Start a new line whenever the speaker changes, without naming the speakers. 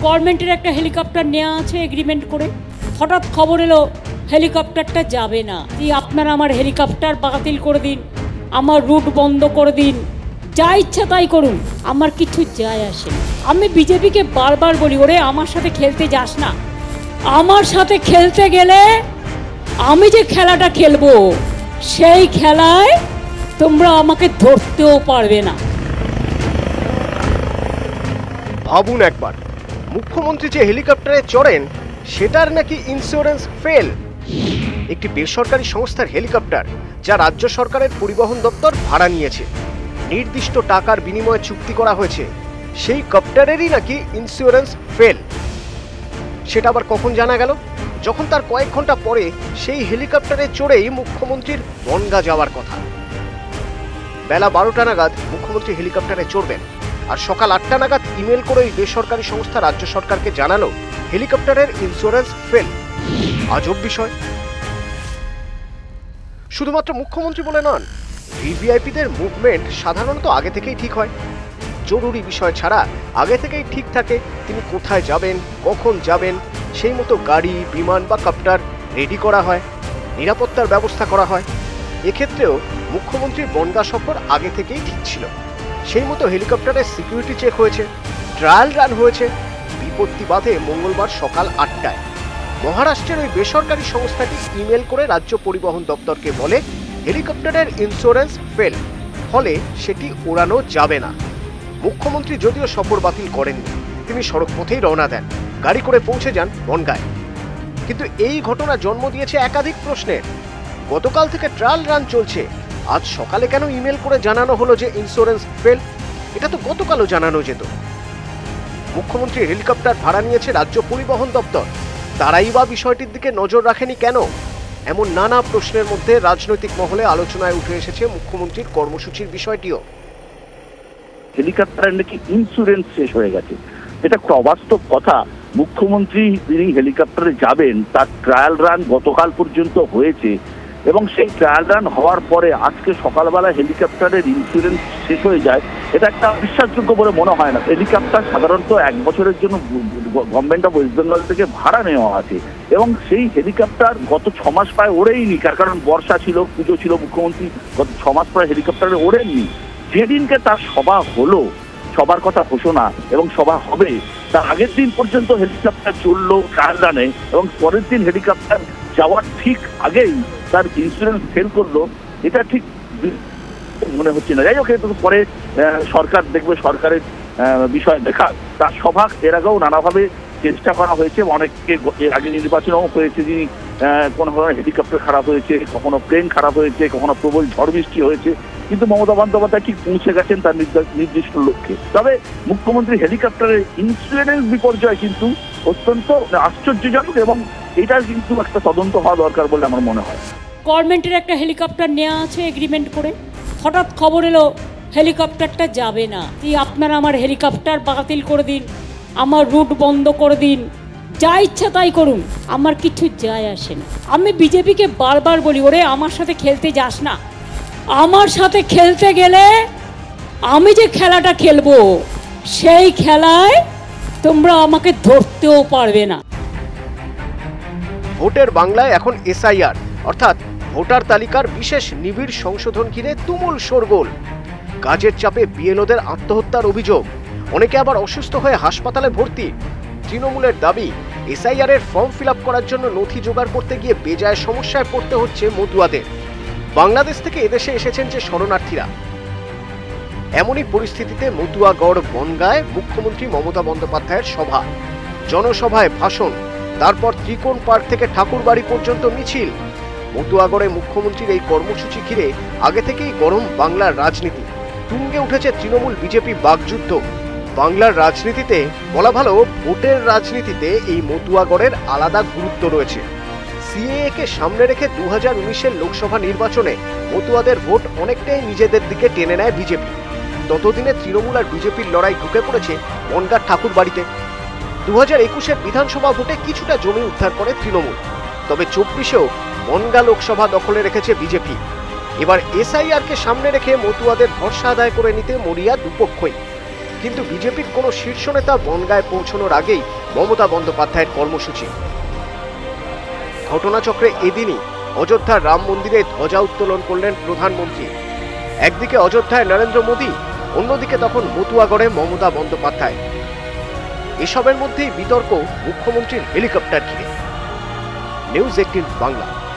গভর্নমেন্টের একটা হেলিকপ্টার নেওয়া আছে এগ্রিমেন্ট করে, হঠাৎ খবর এলো হেলিকপ্টারটা যাবে না। আপনারা আমার হেলিকপ্টার বাতিল করে দিন, আমার রুট বন্ধ করে দিন, যা ইচ্ছা তাই করুন, আমার কিছু যায় আসে না। আমি বিজেপিকে বারবার বলি, ওরে আমার সাথে খেলতে যাস না। আমার সাথে খেলতে গেলে আমি যে খেলাটা খেলবো সেই খেলায় তোমরা আমাকে ধরতেও পারবে না।
ভাবুন একবার, মুখ্যমন্ত্রী যে হেলিকপ্টারে চড়েন সেটার নাকি ইন্স্যুরেন্স ফেল। একটি বেসরকারি সংস্থার হেলিকপ্টার যা রাজ্য সরকারের পরিবহন দপ্তর ভাড়া নিয়েছে, নির্দিষ্ট টাকার বিনিময়ে চুক্তি করা হয়েছে, সেই কপ্টারেরই নাকি ইন্স্যুরেন্স ফেল। সেটা আবার কখন জানা গেল? যখন তার কয়েক ঘন্টা পরে সেই হেলিকপ্টারে চড়েই মুখ্যমন্ত্রীর বনগাঁ যাওয়ার কথা। বেলা 12টা নাগাদ মুখ্যমন্ত্রী হেলিকপ্টারে চড়বেন, আর সকাল 8টা নাগাদ ইমেল করে ওই বেসরকারি সংস্থা রাজ্য সরকারকে জানালো হেলিকপ্টারের ইন্স্যুরেন্স ফেল। আজব বিষয়। শুধুমাত্র মুখ্যমন্ত্রী বলে নন, ভিভিআইপিদের মুভমেন্ট সাধারণত আগে থেকেই ঠিক হয়। জরুরি বিষয় ছাড়া আগে থেকেই ঠিক থাকে তিনি কোথায় যাবেন, কখন যাবেন, সেই মতো গাড়ি, বিমান বা কপ্টার রেডি করা হয়, নিরাপত্তার ব্যবস্থা করা হয়। এক্ষেত্রেও মুখ্যমন্ত্রীর বনগাঁ সফর আগে থেকেই ঠিক ছিল। সেই মতো হেলিকপ্টারের সিকিউরিটি চেক হয়েছে, ট্রায়াল রান হয়েছে। বিপত্তি বাধে মঙ্গলবার সকাল 8টায়। মহারাষ্ট্রের ওই বেসরকারি সংস্থাটি ইমেল করে রাজ্য পরিবহন দপ্তরকে বলে হেলিকপ্টারের ইন্স্যুরেন্স ফেল, ফলে সেটি ওড়ানো যাবে না। মুখ্যমন্ত্রী যদিও সফর বাতিল করেননি, তিনি সড়ক পথেই রওনা দেন, গাড়ি করে পৌঁছে যান বনগাঁয়। কিন্তু এই ঘটনা জন্ম দিয়েছে একাধিক প্রশ্নের। গতকাল থেকে ট্রায়াল রান চলছে, আজ সকালে কেন ইমেল করে জানানো হলো যে ইন্স্যুরেন্স ফেল? এটা তো গতকালও জানানো যেত। মুখ্যমন্ত্রী হেলিকপ্টার ভাড়া নিয়েছে রাজ্য পরিবহন দপ্তর, তারাই বা বিষয়টির দিকে নজর রাখেনি কেন? এমন নানা প্রশ্নের মধ্যে রাজনৈতিক মহলে আলোচনায় উঠে এসেছে মুখ্যমন্ত্রীর কর্মসূচির বিষয়টিও।
হেলিকপ্টারের নাকি ইন্স্যুরেন্স শেষ হয়ে গেছে, এটা একটা অবাস্তব কথা। মুখ্যমন্ত্রী তিনি হেলিকপ্টারে যাবেন, তার ট্রায়াল রান গতকাল পর্যন্ত হয়েছে, এবং সেই ট্রায়াল রান হওয়ার পরে আজকে সকালবেলা হেলিকপ্টারের ইন্স্যুরেন্স শেষ হয়ে যায়, এটা একটা বিশ্বাসযোগ্য বলে মনে হয় না। হেলিকপ্টার সাধারণত 1 বছরের জন্য গভর্নমেন্ট অফ ওয়েস্ট বেঙ্গল থেকে ভাড়া নেওয়া আছে, এবং সেই হেলিকপ্টার গত 6 মাস প্রায় ওড়েইনি, কারণ বর্ষা ছিল, পুজো ছিল, মুখ্যমন্ত্রী গত 6 মাস প্রায় হেলিকপ্টারে ওড়েননি। যেদিনকে তার সভা হলো, সবার কথা ঘোষণা এবং সভা হবে, তার আগের দিন পর্যন্ত হেলিকপ্টার চললো ট্রায়াল রানে, এবং পরের দিন হেলিকপ্টার যাওয়ার ঠিক আগেই তার ইন্স্যুরেন্স ফেল করলো, এটা ঠিক মনে হচ্ছে না। যাই হোক, পরে সরকার দেখবে, সরকারের বিষয় দেখা। তার সভা এর আগেও নানাভাবে চেষ্টা করা হয়েছে, অনেককে এর আগে নির্বাচনও হয়েছে, যিনি কোনো ধরনের হেলিকপ্টার খারাপ হয়েছে, কখনো প্লেন খারাপ হয়েছে, কখনো প্রবল ঝড় বৃষ্টি হয়েছে, কিন্তু মমতা বন্দ্যোপাধ্যায় ঠিক পৌঁছে গেছেন তার নির্দিষ্ট লক্ষ্যে। তবে মুখ্যমন্ত্রী হেলিকপ্টারের ইন্স্যুরেন্স বিপর্যয় কিন্তু অত্যন্ত আশ্চর্যজনক, এবং এটার কিন্তু একটা তদন্ত হওয়া দরকার বলে আমার মনে হয়।
গভর্নমেন্টের একটা হেলিকপ্টার নেওয়া আছে এগ্রিমেন্ট করে, হঠাৎ খবর এলো হেলিকপ্টারটা যাবে না। আপনারা আমার হেলিকপ্টার বাতিল করে দিন, আমার রুট বন্ধ করে দিন, যা ইচ্ছা তাই করুন, আমার কিছু যায় আসে না। আমি বিজেপিকে বারবার বলি, ওরে আমার সাথে খেলতে যাস না। আমার সাথে খেলতে গেলে আমি যে খেলাটা খেলবো সেই খেলায় তোমরা আমাকে ধরতেও পারবে না।
ভোটের বাংলায় এখন এসআইআর অর্থাৎ ভোটার তালিকার বিশেষ নিবিড় সংশোধন ঘিরে তুমুল শোরগোল। কাজের চাপে বিএলওদের আত্মহত্যার অভিযোগ, অনেকে আবার অসুস্থ হয়ে হাসপাতালে ভর্তি। তৃণমূলের দাবি, এসআইআর এর ফর্ম ফিল আপ করার জন্য নথি জোগাড় করতে গিয়ে বেজায় সমস্যায় পড়তে হচ্ছে মতুয়াদের। বাংলাদেশ থেকে এদেশে এসেছেন যে শরণার্থীরা। এমনই পরিস্থিতিতে মতুয়াগড় বনগাঁয় মুখ্যমন্ত্রী মমতা বন্দ্যোপাধ্যায়ের সভা, জনসভায় ভাষণ, তারপর ত্রিকোণ পার্ক থেকে ঠাকুরবাড়ি পর্যন্ত মিছিল। মতুয়াগড়ে মুখ্যমন্ত্রীর এই কর্মসূচি ঘিরে আগে থেকেই গরম বাংলার রাজনীতি। তুঙ্গে উঠেছে তৃণমূল বিজেপি বাকযুদ্ধ। বাংলার রাজনীতিতে, বলা ভালো ভোটের রাজনীতিতে, এই মতুয়াগড়ের আলাদা গুরুত্ব রয়েছে। সিএএ কে সামনে রেখে 2019-এর লোকসভা নির্বাচনে মতুয়াদের ভোট অনেকটাই নিজেদের দিকে টেনে নেয় বিজেপি। ততদিনে তৃণমূল আর বিজেপির লড়াই ঢুকে পড়েছে বনগাঁর ঠাকুরবাড়িতে। 2021-এর বিধানসভা ভোটে কিছুটা জমি উদ্ধার করে তৃণমূল, তবে 24-এও বনগাঁ লোকসভা দখলে রেখেছে বিজেপি। এবার এসআইআর কে সামনে রেখে মতুয়াদের ভরসা আদায় করে নিতে মরিয়া দুপক্ষই। কিন্তু বিজেপির কোনো শীর্ষ নেতা বনগাঁয় পৌঁছানোর আগেই মমতা বন্দ্যোপাধ্যায়ের কর্মসূচি। ঘটনাচক্রে এদিনই অযোধ্যার রাম মন্দিরে ধ্বজা উত্তোলন করলেন প্রধানমন্ত্রী। একদিকে অযোধ্যায় নরেন্দ্র মোদী, অন্যদিকে তখন মতুয়াগড়ে মমতা বন্দ্যোপাধ্যায়। এসবের মধ্যেই বিতর্ক মুখ্যমন্ত্রীর হেলিকপ্টার ঘিরে। নিউজ 18 বাংলা।